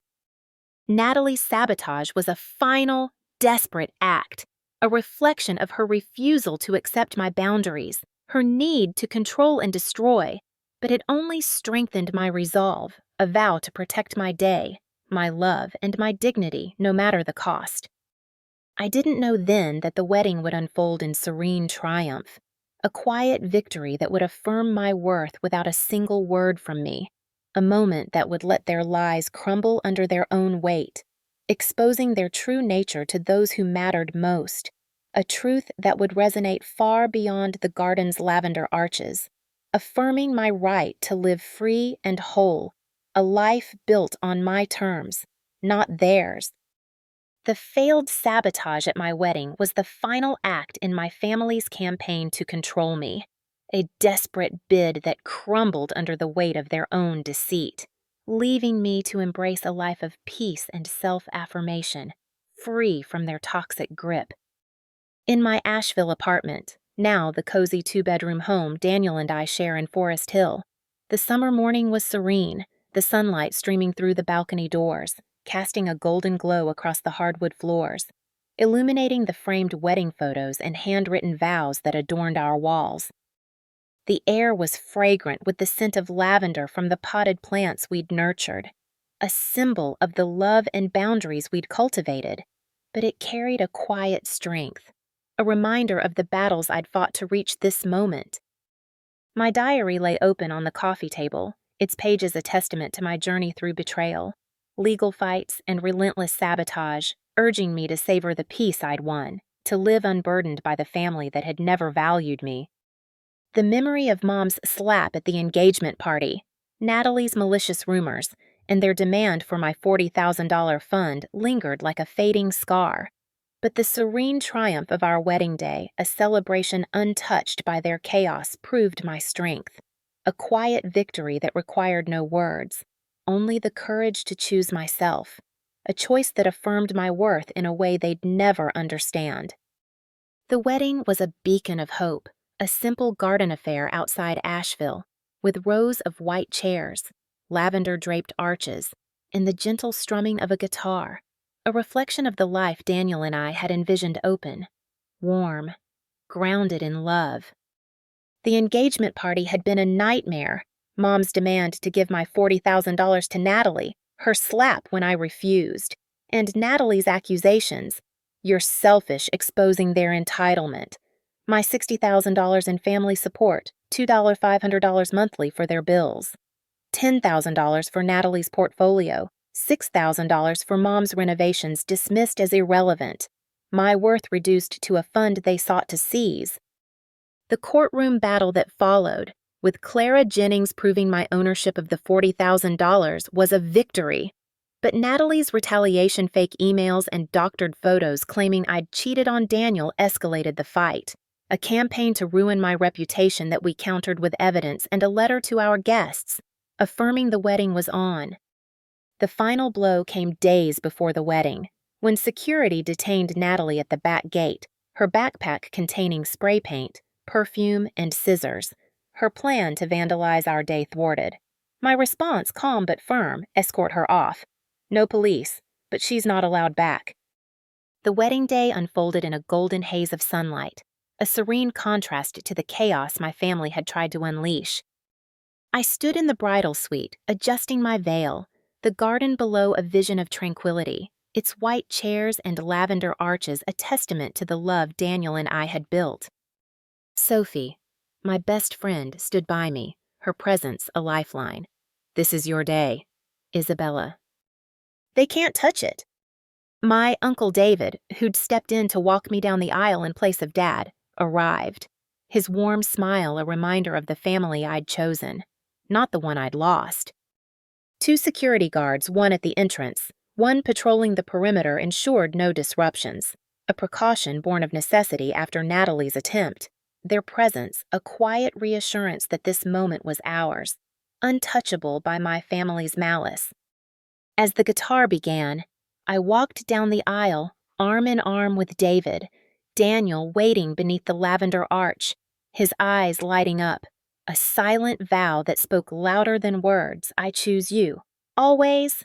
Natalie's sabotage was a final, desperate act, a reflection of her refusal to accept my boundaries, her need to control and destroy, but it only strengthened my resolve, a vow to protect my day, my love, and my dignity, no matter the cost. I didn't know then that the wedding would unfold in serene triumph, a quiet victory that would affirm my worth without a single word from me, a moment that would let their lies crumble under their own weight, exposing their true nature to those who mattered most, a truth that would resonate far beyond the garden's lavender arches, affirming my right to live free and whole, a life built on my terms, not theirs. The failed sabotage at my wedding was the final act in my family's campaign to control me, a desperate bid that crumbled under the weight of their own deceit, leaving me to embrace a life of peace and self-affirmation, free from their toxic grip. In my Asheville apartment, now the cozy two-bedroom home Daniel and I share in Forest Hill, the summer morning was serene, the sunlight streaming through the balcony doors, casting a golden glow across the hardwood floors, illuminating the framed wedding photos and handwritten vows that adorned our walls. The air was fragrant with the scent of lavender from the potted plants we'd nurtured, a symbol of the love and boundaries we'd cultivated, but it carried a quiet strength, a reminder of the battles I'd fought to reach this moment. My diary lay open on the coffee table, its pages a testament to my journey through betrayal, legal fights, and relentless sabotage, urging me to savor the peace I'd won, to live unburdened by the family that had never valued me. The memory of Mom's slap at the engagement party, Natalie's malicious rumors, and their demand for my $40,000 fund lingered like a fading scar. But the serene triumph of our wedding day, a celebration untouched by their chaos, proved my strength, a quiet victory that required no words, only the courage to choose myself, a choice that affirmed my worth in a way they'd never understand. The wedding was a beacon of hope, a simple garden affair outside Asheville, with rows of white chairs, lavender-draped arches, and the gentle strumming of a guitar, a reflection of the life Daniel and I had envisioned open, warm, grounded in love. The engagement party had been a nightmare. Mom's demand to give my $40,000 to Natalie, her slap when I refused, and Natalie's accusations, "You're selfish," exposing their entitlement. My $60,000 in family support, $500 monthly for their bills, $10,000 for Natalie's portfolio, $6,000 for Mom's renovations dismissed as irrelevant, my worth reduced to a fund they sought to seize. The courtroom battle that followed, with Clara Jennings proving my ownership of the $40,000, was a victory. But Natalie's retaliation fake emails and doctored photos claiming I'd cheated on Daniel escalated the fight, a campaign to ruin my reputation that we countered with evidence and a letter to our guests, affirming the wedding was on. The final blow came days before the wedding, when security detained Natalie at the back gate, her backpack containing spray paint, perfume, and scissors, her plan to vandalize our day thwarted. My response, calm but firm, escort her off. No police, but she's not allowed back. The wedding day unfolded in a golden haze of sunlight, a serene contrast to the chaos my family had tried to unleash. I stood in the bridal suite, adjusting my veil, the garden below a vision of tranquility, its white chairs and lavender arches a testament to the love Daniel and I had built. Sophie, my best friend, stood by me, her presence a lifeline. "This is your day, Isabella." "They can't touch it." My Uncle David, who'd stepped in to walk me down the aisle in place of Dad, arrived, his warm smile a reminder of the family I'd chosen, not the one I'd lost. 2 security guards, one at the entrance, one patrolling the perimeter, ensured no disruptions, a precaution born of necessity after Natalie's attempt. Their presence, a quiet reassurance that this moment was ours, untouchable by my family's malice. As the guitar began, I walked down the aisle, arm in arm with David, Daniel waiting beneath the lavender arch, his eyes lighting up, a silent vow that spoke louder than words. I choose you. Always.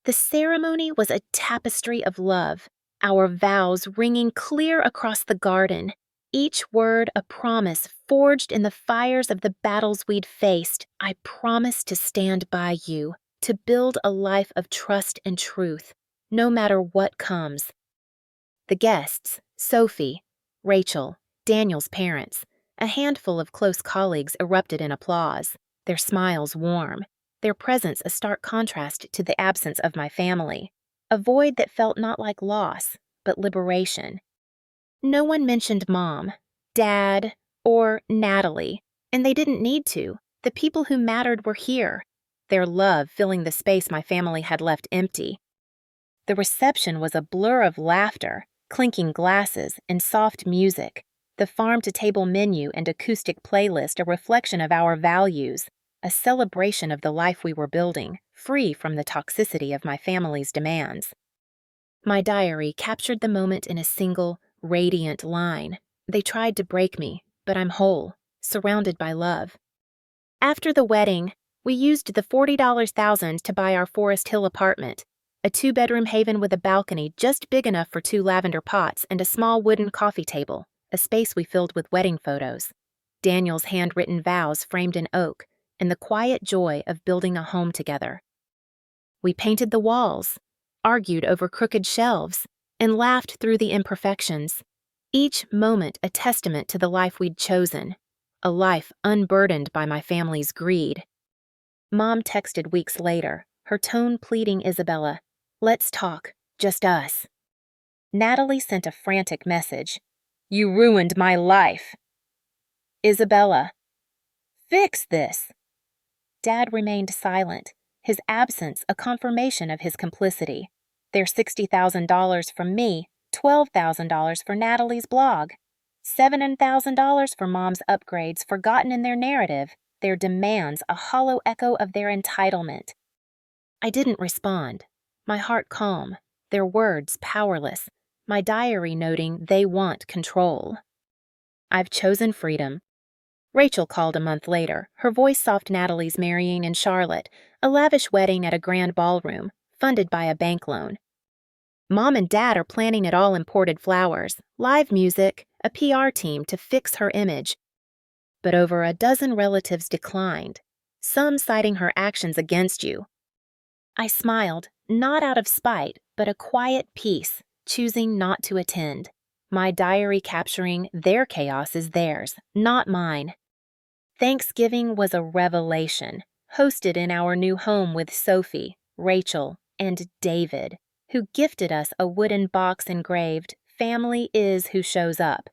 The ceremony was a tapestry of love, our vows ringing clear across the garden, each word a promise forged in the fires of the battles we'd faced. I promise to stand by you, to build a life of trust and truth, no matter what comes. The guests, Sophie, Rachel, Daniel's parents, a handful of close colleagues erupted in applause, their smiles warm, their presence a stark contrast to the absence of my family, a void that felt not like loss, but liberation. No one mentioned Mom, Dad, or Natalie, and they didn't need to. The people who mattered were here, their love filling the space my family had left empty. The reception was a blur of laughter, clinking glasses, and soft music, the farm-to-table menu and acoustic playlist a reflection of our values, a celebration of the life we were building, free from the toxicity of my family's demands. My diary captured the moment in a single, radiant line. They tried to break me, but I'm whole, surrounded by love. After the wedding, we used the $40,000 to buy our Forest Hill apartment, a 2-bedroom haven with a balcony just big enough for 2 lavender pots and a small wooden coffee table, a space we filled with wedding photos, Daniel's handwritten vows framed in oak, and the quiet joy of building a home together. We painted the walls, argued over crooked shelves, and laughed through the imperfections, each moment a testament to the life we'd chosen, a life unburdened by my family's greed. Mom texted weeks later, her tone pleading Isabella, "Let's talk, just us." Natalie sent a frantic message, "You ruined my life." Isabella, "Fix this." Dad remained silent, his absence a confirmation of his complicity. Their $60,000 from me, $12,000 for Natalie's blog, $7,000 for Mom's upgrades forgotten in their narrative, their demands a hollow echo of their entitlement. I didn't respond, my heart calm, their words powerless, my diary noting they want control. I've chosen freedom. Rachel called a month later, her voice soft. Natalie's marrying in Charlotte, a lavish wedding at a grand ballroom, funded by a bank loan. Mom and Dad are planning it all, imported flowers, live music, a PR team to fix her image. But over a dozen relatives declined, some citing her actions against you. I smiled, not out of spite, but a quiet peace, choosing not to attend. My diary capturing their chaos is theirs, not mine. Thanksgiving was a revelation, hosted in our new home with Sophie, Rachel, and David, who gifted us a wooden box engraved, "Family is who shows up."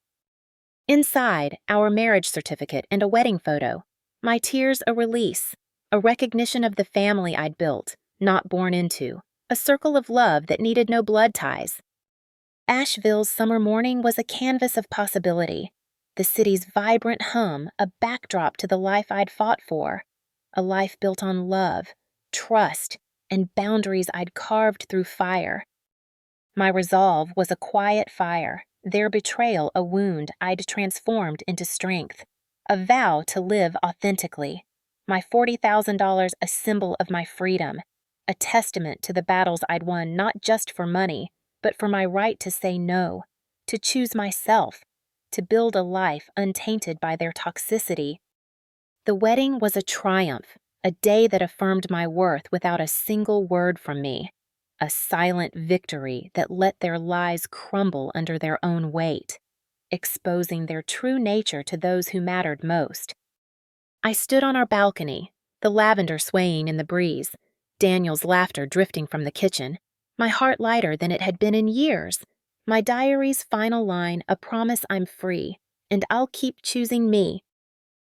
Inside, our marriage certificate and a wedding photo, my tears a release, a recognition of the family I'd built, not born into, a circle of love that needed no blood ties. Asheville's summer morning was a canvas of possibility, the city's vibrant hum a backdrop to the life I'd fought for, a life built on love, trust, and boundaries I'd carved through fire. My resolve was a quiet fire, their betrayal a wound I'd transformed into strength, a vow to live authentically, my $40,000 a symbol of my freedom, a testament to the battles I'd won not just for money, but for my right to say no, to choose myself, to build a life untainted by their toxicity. The wedding was a triumph, a day that affirmed my worth without a single word from me, a silent victory that let their lies crumble under their own weight, exposing their true nature to those who mattered most. I stood on our balcony, the lavender swaying in the breeze, Daniel's laughter drifting from the kitchen, my heart lighter than it had been in years, my diary's final line a promise I'm free, and I'll keep choosing me,